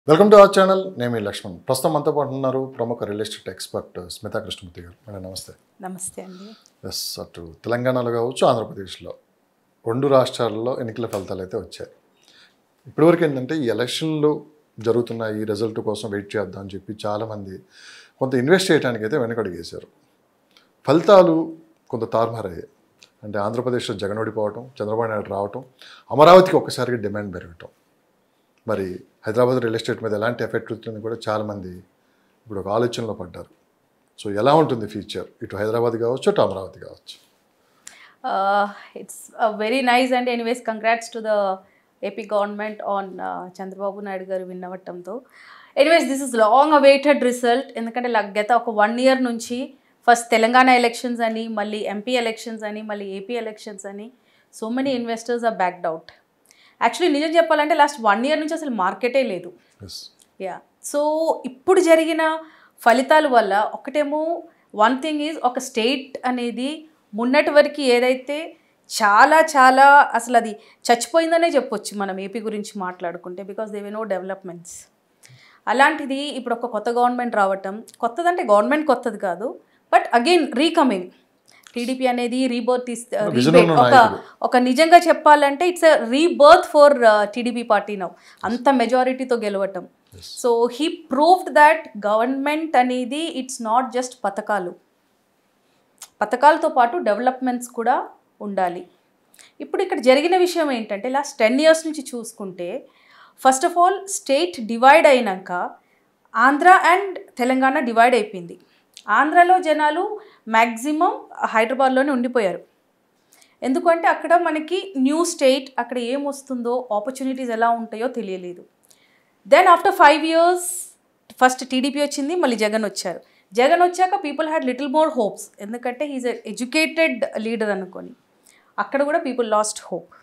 Welcome to our channel. నేను మీ లక్ష్మణ్. ప్రస్తుతం మనతో పాటు ఉన్నారు ప్రముఖ real estate expert Smita Krishnamurthy గారు. మేడం నమస్తే. నమస్తే అండి. ఎస్, అటు తెలంగాణలో కావచ్చు, ఆంధ్రప్రదేశ్లో రెండు రాష్ట్రాల్లో ఎన్నికల ఫలితాలు అయితే వచ్చాయి. ఇప్పటివరకు ఏంటంటే ఈ ఎలక్షన్లు జరుగుతున్న ఈ రిజల్ట్ కోసం వెయిట్ చేద్దాం అని చెప్పి చాలామంది కొంత ఇన్వెస్ట్ చేయడానికి అయితే వెనకడుగేశారు. ఫలితాలు కొంత తారుమారయ్యాయి. అంటే ఆంధ్రప్రదేశ్లో జగన్ ఓడిపోవటం, చంద్రబాబు నాయుడు రావటం, అమరావతికి ఒక్కసారిగా డిమాండ్ పెరగటం, మరి హైదరాబాద్ రియల్ ఎస్టేట్ మీద ఎలాంటి ఎఫెక్ట్ ఉంటుందని కూడా చాలామంది ఇప్పుడు ఒక ఆలోచనలో పడ్డారు. సో ఎలా ఉంటుంది ఫ్యూచర్, ఇటు హైదరాబాద్ కావచ్చు, ఇటు అమరావతి కావచ్చు? It's very nice and anyways congrats to the AP government on Chandrababu Naidu garu win అవ్వటంతో. Anyways this is long awaited result. ఎందుకంటే గత ఒక 1 year నుంచి ఫస్ట్ తెలంగాణ ఎలక్షన్స్ అని, మళ్ళీ ఎంపీ ఎలక్షన్స్ అని, మళ్ళీ ఏపీ ఎలక్షన్స్ అని so many investors are backed out. Actually నిజం చెప్పాలంటే లాస్ట్ 1 year నుంచి అసలు మార్కెటే లేదు. యా, సో ఇప్పుడు జరిగిన ఫలితాల వల్ల ఒకటేమో వన్ థింగ్ ఈజ్, ఒక స్టేట్ అనేది మొన్నటి వరకు ఏదైతే చాలా చాలా అసలు అది చచ్చిపోయిందనే చెప్పొచ్చు మనం ఏపీ గురించి మాట్లాడుకుంటే, because they've no developments. అలాంటిది ఇప్పుడు ఒక కొత్త గవర్నమెంట్ రావటం, కొత్తదంటే గవర్నమెంట్ కొత్తది కాదు, బట్ అగైన్ రీకమింగ్ టీడీపీ అనేది రీబర్త్ ఒక నిజంగా చెప్పాలంటే it's a rebirth for TDP party now, అంత మెజారిటీతో గెలవటం. So he proved that government అనేది ఇట్స్ నాట్ జస్ట్ పథకాలతో పాటు డెవలప్మెంట్స్ కూడా ఉండాలి. ఇప్పుడు ఇక్కడ జరిగిన విషయం ఏంటంటే లాస్ట్ 10 years నుంచి చూసుకుంటే, first of all state divide అయినాక ఆంధ్ర అండ్ తెలంగాణ డివైడ్ అయిపోయింది. ఆంధ్రాలో జనాలు మ్యాక్సిమం హైదరాబాద్లోనే ఉండిపోయారు. ఎందుకంటే అక్కడ మనకి న్యూ స్టేట్, అక్కడ ఏమొస్తుందో, ఆపర్చునిటీస్ ఎలా ఉంటాయో తెలియలేదు. Then after 5 years first TDP వచ్చింది, మళ్ళీ జగన్ వచ్చారు. జగన్ వచ్చాక people had little more hopes, ఎందుకంటే హీఈస్ ఎ ఎడ్యుకేటెడ్ లీడర్ అనుకొని. అక్కడ కూడా పీపుల్ లాస్ట్ హోప్.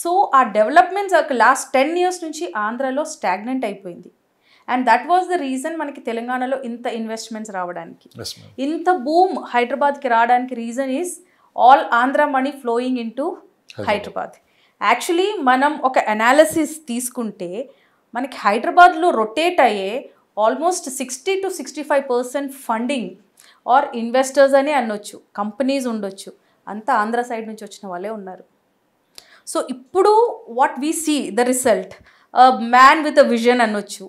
సో ఆ డెవలప్మెంట్స్ లాస్ట్ 10 years నుంచి ఆంధ్రాలో స్టాగ్నెంట్ అయిపోయింది. And that was the reason మనకి తెలంగాణలో ఇంత ఇన్వెస్ట్మెంట్స్ రావడానికి, ఇంత బూమ్ హైదరాబాద్కి రావడానికి reason is all Andhra money flowing into Hyderabad. Actually మనం ఒక అనాలిసిస్ తీసుకుంటే మనకి హైదరాబాద్లో రొటేట్ అయ్యే almost 60 to 65% funding or investors అని అనొచ్చు, కంపెనీస్ ఉండొచ్చు, అంతా ఆంధ్ర సైడ్ నుంచి వచ్చిన వాళ్ళే ఉన్నారు. సో ఇప్పుడు what we see the result, man with a vision అనొచ్చు,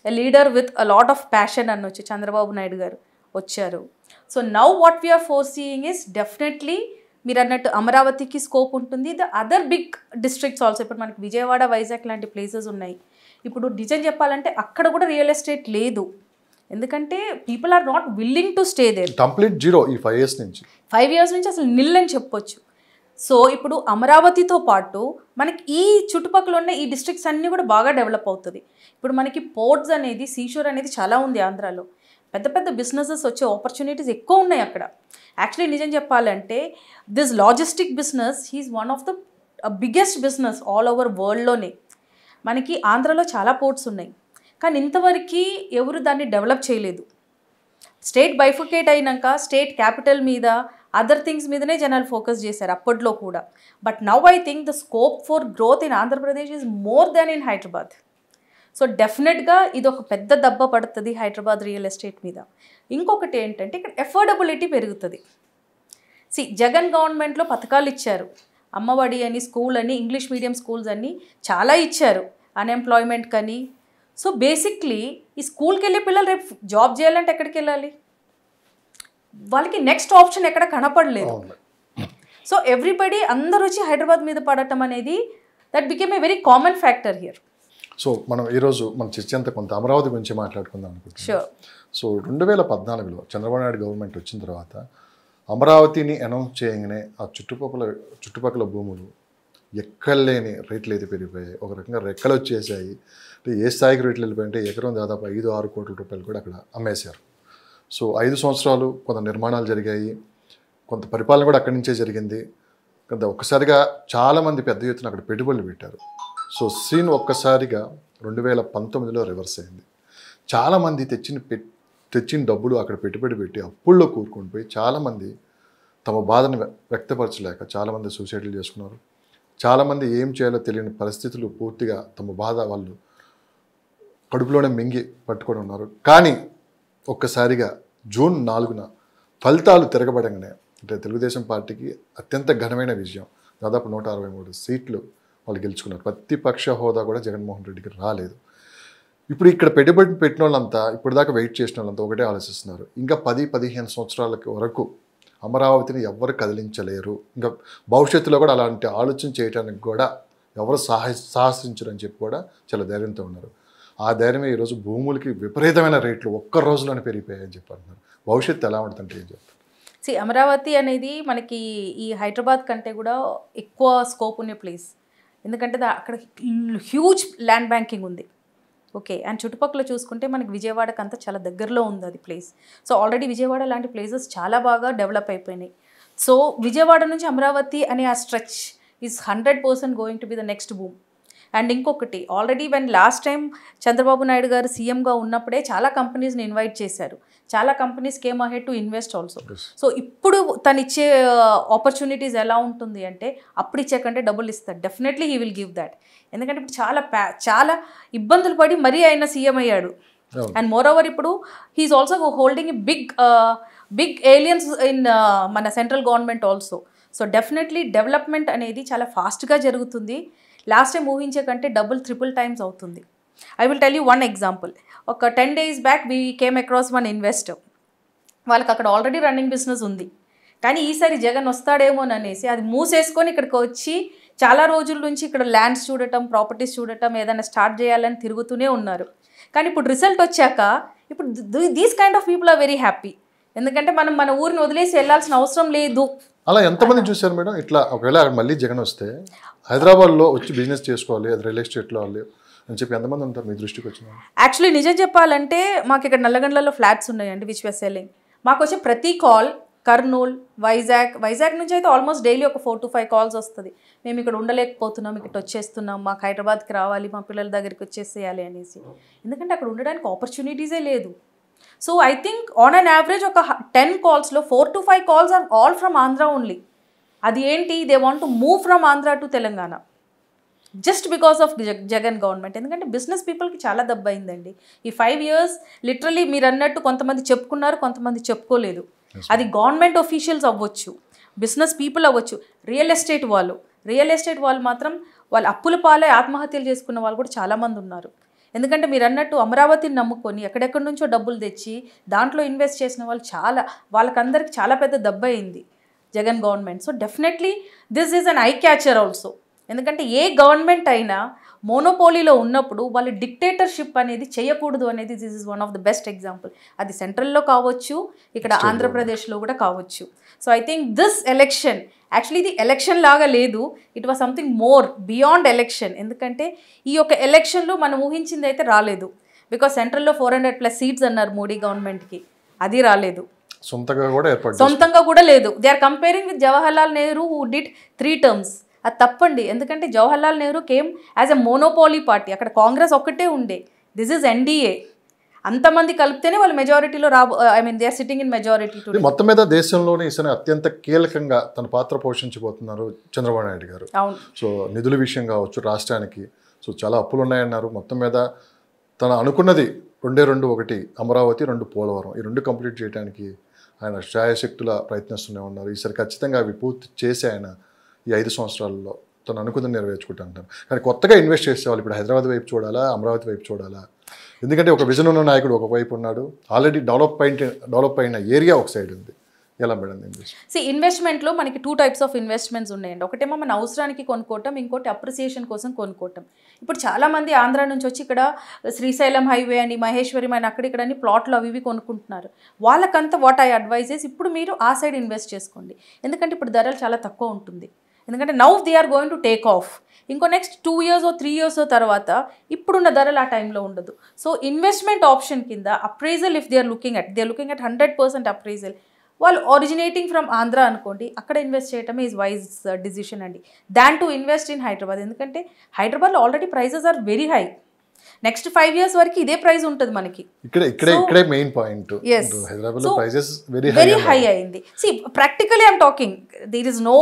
a leader with a lot of passion అనొచ్చు, చంద్రబాబు నాయుడు గారు వచ్చారు. So now what we are foreseeing is definitely మీరు అన్నట్టు అమరావతికి స్కోప్ ఉంటుంది. The other big districts also, ఇప్పుడు మనకి విజయవాడ, వైజాగ్ లాంటి ప్లేసెస్ ఉన్నాయి. ఇప్పుడు నిజం చెప్పాలంటే అక్కడ కూడా రియల్ ఎస్టేట్ లేదు, ఎందుకంటే people are not willing to stay there. Complete zero ఈ 5 years నుంచి 5 years నుంచి అసలు నిల్ అని చెప్పొచ్చు. సో ఇప్పుడు అమరావతితో పాటు మనకి ఈ చుట్టుపక్కల ఉన్న ఈ డిస్ట్రిక్ట్స్ అన్నీ కూడా బాగా డెవలప్ అవుతుంది. ఇప్పుడు మనకి పోర్ట్స్ అనేది, సీషోర్ అనేది చాలా ఉంది ఆంధ్రాలో, పెద్ద పెద్ద బిజినెసెస్ వచ్చే ఆపర్చునిటీస్ ఎక్కువ ఉన్నాయి అక్కడ. యాక్చువల్లీ నిజం చెప్పాలంటే this logistic business is one of the biggest business all over వరల్డ్లోనే. మనకి ఆంధ్రాలో చాలా పోర్ట్స్ ఉన్నాయి, కానీ ఇంతవరకు ఎవరు దాన్ని డెవలప్ చేయలేదు. స్టేట్ బైఫికేట్ అయినాక స్టేట్ క్యాపిటల్ మీద, అదర్ థింగ్స్ మీదనే జనాలు ఫోకస్ చేశారు అప్పట్లో కూడా. But now I think the scope for growth in Andhra Pradesh is more than in Hyderabad. So డెఫినెట్గా ఇది ఒక పెద్ద దెబ్బ పడుతుంది హైదరాబాద్ రియల్ ఎస్టేట్ మీద. ఇంకొకటి ఏంటంటే ఇక్కడ ఎఫోర్డబిలిటీ పెరుగుతుంది. జగన్ గవర్నమెంట్లో పథకాలు ఇచ్చారు, అమ్మఒడి అని, స్కూల్ అని, ఇంగ్లీష్ మీడియం స్కూల్స్ అని చాలా ఇచ్చారు, అన్ఎంప్లాయ్మెంట్ కానీ. సో బేసిక్లీ ఈ స్కూల్కి వెళ్ళే పిల్లలు రేపు జాబ్ చేయాలంటే ఎక్కడికి వెళ్ళాలి, వాళ్ళకి నెక్స్ట్ ఆప్షన్ ఎక్కడ కనపడలేదు. సో ఎవ్రీబడి అందరూ వచ్చి హైదరాబాద్ మీద పడటం అనేది that became a very common factor here. So మనం ఈరోజు మన చర్చ అంతా కొంత అమరావతి గురించి మాట్లాడుకుందాం అనుకుంటున్నాం. సో 2014లో చంద్రబాబు నాయుడు గవర్నమెంట్ వచ్చిన తర్వాత అమరావతిని అనౌన్స్ చేయగానే ఆ చుట్టుపక్కల భూములు ఎక్కలేని రేట్లు అయితే పెరిగిపోయాయి, ఒక రకంగా రెక్కలు వచ్చేసాయి. అంటే ఏ స్థాయికి రేట్లు వెళ్ళిపోయాయంటే ఎకరం దాదాపు 5-6 కోట్ల రూపాయలు కూడా అక్కడ అమ్మేశారు. సో 5 సంవత్సరాలు కొంత నిర్మాణాలు జరిగాయి, కొంత పరిపాలన కూడా అక్కడి నుంచే జరిగింది. కొంత ఒక్కసారిగా చాలామంది పెద్ద ఎత్తున అక్కడ పెట్టుబడులు పెట్టారు. సో సీన్ ఒక్కసారిగా 2019లో రివర్స్ అయింది. చాలామంది తెచ్చిన డబ్బులు అక్కడ పెట్టుబడి పెట్టి అప్పుల్లో కూరుకొని పోయి చాలామంది తమ బాధను వ్యక్తపరచలేక చాలామంది సూసైడ్లు చేసుకున్నారు. చాలామంది ఏం చేయాలో తెలియని పరిస్థితులు, పూర్తిగా తమ బాధ వాళ్ళు కడుపులోనే మింగి పట్టుకొని ఉన్నారు. కానీ ఒక్కసారిగా జూన్ 4న ఫలితాలు తిరగబడంగానే అంటే తెలుగుదేశం పార్టీకి అత్యంత ఘనమైన విజయం, దాదాపు 163 సీట్లు వాళ్ళు గెలుచుకున్నారు. ప్రతిపక్ష హోదా కూడా జగన్మోహన్ రెడ్డికి రాలేదు. ఇప్పుడు ఇక్కడ పెట్టుబడి పెట్టిన వాళ్ళంతా ఇప్పుడు దాకా వెయిట్ చేసిన వాళ్ళంతా ఒకటే ఆలోచిస్తున్నారు, ఇంకా 10-15 సంవత్సరాల వరకు అమరావతిని ఎవరు కదిలించలేరు, ఇంకా భవిష్యత్తులో కూడా అలాంటి ఆలోచన చేయడానికి కూడా ఎవరు సాహసించరు అని చెప్పి కూడా చాలా ధైర్యంతో ఉన్నారు. ఆ ధైర్యమే ఈరోజు భూములకి విపరీతమైన రేట్లు ఒక్క రోజులోనే పెరిగిపోయాయని చెప్పి అంటున్నారు. భవిష్యత్తు ఎలా ఉంటుందంటే ఏం చెప్తారు? అమరావతి అనేది మనకి ఈ హైదరాబాద్ కంటే కూడా ఎక్కువ స్కోప్ ఉన్న ప్లేస్. ఎందుకంటే అక్కడ హ్యూజ్ ల్యాండ్ బ్యాంకింగ్ ఉంది. ఓకే, అండ్ చుట్టుపక్కల చూసుకుంటే మనకి విజయవాడకి అంతా చాలా దగ్గరలో ఉంది అది ప్లేస్. సో ఆల్రెడీ విజయవాడ లాంటి ప్లేసెస్ చాలా బాగా డెవలప్ అయిపోయినాయి. సో విజయవాడ నుంచి అమరావతి అనే ఆ stretch is 100% going to be the next boom. And ఇంకొకటి, already last time Chandrababu Naidu garu సీఎంగా ఉన్నప్పుడే చాలా కంపెనీస్ని ఇన్వైట్ చేశారు. చాలా companies came ahead to invest also. So ఇప్పుడు తను ఇచ్చే ఆపర్చునిటీస్ ఎలా ఉంటుంది అంటే అప్పుడు ఇచ్చే కంటే డబ్బులు ఇస్తాడు. Definitely he will give that. ఎందుకంటే ఇప్పుడు చాలా ఇబ్బందులు పడి మరీ ఆయన సీఎం అయ్యాడు. అండ్ మోర్ ఓవర్ ఇప్పుడు he is also holding big alliance in మన central government also. So definitely development అనేది చాలా ఫాస్ట్గా జరుగుతుంది. లాస్ట్ టైం ఊహించే కంటే ట్రిపుల్ టైమ్స్ అవుతుంది. I will tell you one example. ఒక 10 days back we came across one investor. వాళ్ళకి అక్కడ ఆల్రెడీ రన్నింగ్ బిజినెస్ ఉంది, కానీ ఈసారి జగన్ వస్తాడేమోననేసి అది మూసేసుకొని ఇక్కడికి వచ్చి చాలా రోజుల నుంచి ఇక్కడ ల్యాండ్స్ చూడటం, ప్రాపర్టీస్ చూడటం, ఏదైనా స్టార్ట్ చేయాలని తిరుగుతూనే ఉన్నారు. కానీ ఇప్పుడు రిజల్ట్ వచ్చాక ఇప్పుడు these kind of people are very happy. ఎందుకంటే మనం మన ఊరిని వదిలేసి వెళ్ళాల్సిన అవసరం లేదు. అలా ఎంతమంది చూశారు మేడం? ఇట్లా ఒకవేళ మళ్ళీ జగన్ వస్తే హైదరాబాద్లో వచ్చి బిజినెస్ చేసుకోవాలి, అది రియల్ ఎస్టేట్లో వాళ్ళు అని చెప్పి ఎంతమంది ఉంటారు మీ దృష్టికి వచ్చిన? యాక్చువల్లీ నిజం చెప్పాలంటే మాకు ఇక్కడ నల్లగండ్లలో ఫ్లాట్స్ ఉన్నాయండి విచ్ వీఆర్ సెల్లింగ్. మాకు వచ్చే ప్రతి కాల్ కర్నూలు, వైజాగ్ నుంచి అయితే ఆల్మోస్ట్ డైలీ ఒక 4 to 5 calls వస్తుంది. మేము ఇక్కడ ఉండలేకపోతున్నాం, ఇక్కడ వచ్చేస్తున్నాం, మాకు హైదరాబాద్కి రావాలి, మా పిల్లల దగ్గరికి వచ్చేసేయాలి అనేసి. ఎందుకంటే అక్కడ ఉండడానికి ఆపర్చునిటీసే లేదు. So I think on an average ఒక 10 calls-లో 4 to 5 calls are all from Andhra only. అది ఏంటి, they want to move from Andhra to Telangana just because of Jagan government. ఎందుకంటే బిజినెస్ పీపుల్కి చాలా దెబ్బ అయిందండి ఈ 5 years. లిటరలీ మీరు అన్నట్టు కొంతమంది చెప్పుకున్నారు, కొంతమంది చెప్పుకోలేదు. అది గవర్నమెంట్ ఆఫీషియల్స్ అవ్వచ్చు, బిజినెస్ పీపుల్ అవ్వచ్చు, రియల్ ఎస్టేట్ వాళ్ళు మాత్రం వాళ్ళు అప్పుల పాలై ఆత్మహత్యలు చేసుకున్న వాళ్ళు కూడా చాలామంది ఉన్నారు. ఎందుకంటే మీరు అన్నట్టు అమరావతిని నమ్ముకొని ఎక్కడెక్కడి నుంచో డబ్బులు తెచ్చి దాంట్లో ఇన్వెస్ట్ చేసిన వాళ్ళు వాళ్ళకందరికి చాలా పెద్ద దెబ్బ అయింది Jagan government. So definitely this is an I catcher also. ఎందుకంటే ఏ గవర్నమెంట్ అయినా మోనోపోలీలో ఉన్నప్పుడు వాళ్ళు డిక్టేటర్షిప్ అనేది చేయకూడదు అనేది this is one of the best example. అది సెంట్రల్లో కావచ్చు, ఇక్కడ ఆంధ్రప్రదేశ్లో కూడా కావచ్చు. So I think this election actually ఇది ఎలక్షన్ లాగా లేదు, it was something more beyond election. ఎందుకంటే ఈ యొక్క ఎలక్షన్లో మనం ఊహించింది అయితే రాలేదు. బికాస్ సెంట్రల్లో 400+ సీట్స్ అన్నారు మోడీ గవర్నమెంట్కి, అది రాలేదు. సొంతంగా కూడా లేదు. They are comparing with Jawaharlal Nehru who did 3 terms. అది తప్పండి. ఎందుకంటే Jawaharlal Nehru came as a monopoly party. అక్కడ కాంగ్రెస్ ఒక్కటే ఉండే. This is NDA. అంతమంది కలిపితేనే వాళ్ళు మెజారిటీలో they are sitting in majority. మొత్తం మీద దేశంలోనే ఈసారి అత్యంత కీలకంగా తన పాత్ర పోషించబోతున్నారు చంద్రబాబు నాయుడు గారు. సో నిధుల విషయం కావచ్చు రాష్ట్రానికి, సో చాలా అప్పులు ఉన్నాయన్నారు. మొత్తం మీద తను అనుకున్నది 2 అమరావతి, 2 పోలవరం, ఈ 2 కంప్లీట్ చేయడానికి ఆయన శాయశక్తుల ప్రయత్నిస్తూనే ఉన్నారు. ఈసారి ఖచ్చితంగా అవి పూర్తి చేసి ఆయన ఈ 5 సంవత్సరాల్లో తను అనుకున్నది నెరవేర్చుకుంటా అంటారు. కానీ కొత్తగా ఇన్వెస్ట్ చేసేవాళ్ళు ఇప్పుడు హైదరాబాద్ వైపు చూడాలా, అమరావతి వైపు చూడాలా? ఎందుకంటే ఒక విజన్ ఉన్న నాయకుడు ఒకవైపు ఉన్నాడు, ఆల్రెడీ డెవలప్ అయిన ఏరియా ఒక సైడ్ ఉంది. ఎలా మేడం ఇన్వెస్ట్మెంట్లో మనకి 2 types ఆఫ్ ఇన్వెస్ట్మెంట్స్ ఉన్నాయండి. ఒకటేమో మన అవసరానికి కొనుక్కోవటం, ఇంకోటి అప్రిసియేషన్ కోసం కొనుక్కోవటం. ఇప్పుడు చాలామంది ఆంధ్ర నుంచి వచ్చి ఇక్కడ శ్రీశైలం హైవే అని, మహేశ్వరం అని, అక్కడిక్కడ అని ప్లాట్లు అవి కొనుక్కుంటున్నారు. వాళ్ళకంతా వాట్ ఐ అడ్వైజెస్ ఇప్పుడు మీరు ఆ సైడ్ ఇన్వెస్ట్ చేసుకోండి. ఎందుకంటే ఇప్పుడు ధరలు చాలా తక్కువ ఉంటుంది. ఎందుకంటే now they are going to take off. ఇంకో నెక్స్ట్ 2 years or 3 years తర్వాత ఇప్పుడున్న ధరలు ఆ టైంలో ఉండదు. సో ఇన్వెస్ట్మెంట్ ఆప్షన్ కింద appraisal if they are looking at 100% appraisal. వాళ్ళు ఒరిజినేటింగ్ ఫ్రమ్ ఆంధ్ర అనుకోండి, అక్కడ ఇన్వెస్ట్ చేయటమే ఈజ్ వైజ్ డిసిషన్ అండి. Than to invest in Hyderabad. ఎందుకంటే హైదరాబాద్లో already prices are very high. Next 5 years వరకు ఇదే ప్రైస్ ఉంటుంది మనకి. ఇక్కడే మెయిన్ పాయింట్. Yes. హైదరాబాద్ లో ప్రైసెస్ వెరీ హై అయింది. See practically I'm talking, there is no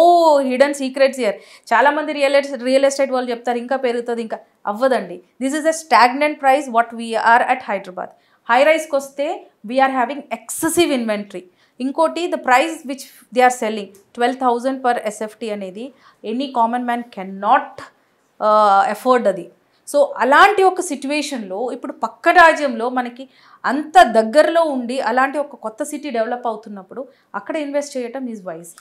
hidden secrets here. చాలా మంది రియల్ ఎస్టేట్ వాళ్ళు చెప్తారు ఇంకా పెరుగుతుంది, ఇంకా అవ్వదండి. This is a stagnant price what we're at Hyderabad. High రైస్కి వస్తే వీఆర్ హ్యావింగ్ ఎక్సెసివ్ ఇన్వెంటరీ. ఇంకోటి the price which they are selling 12,000 per SFT అనేది any common man can not afford అది. సో అలాంటి ఒక సిచ్యువేషన్లో ఇప్పుడు పక్క రాజ్యంలో మనకి అంత దగ్గరలో ఉండి అలాంటి ఒక కొత్త సిటీ డెవలప్ అవుతున్నప్పుడు అక్కడ ఇన్వెస్ట్ చేయటం ఈజ్ వైజ్.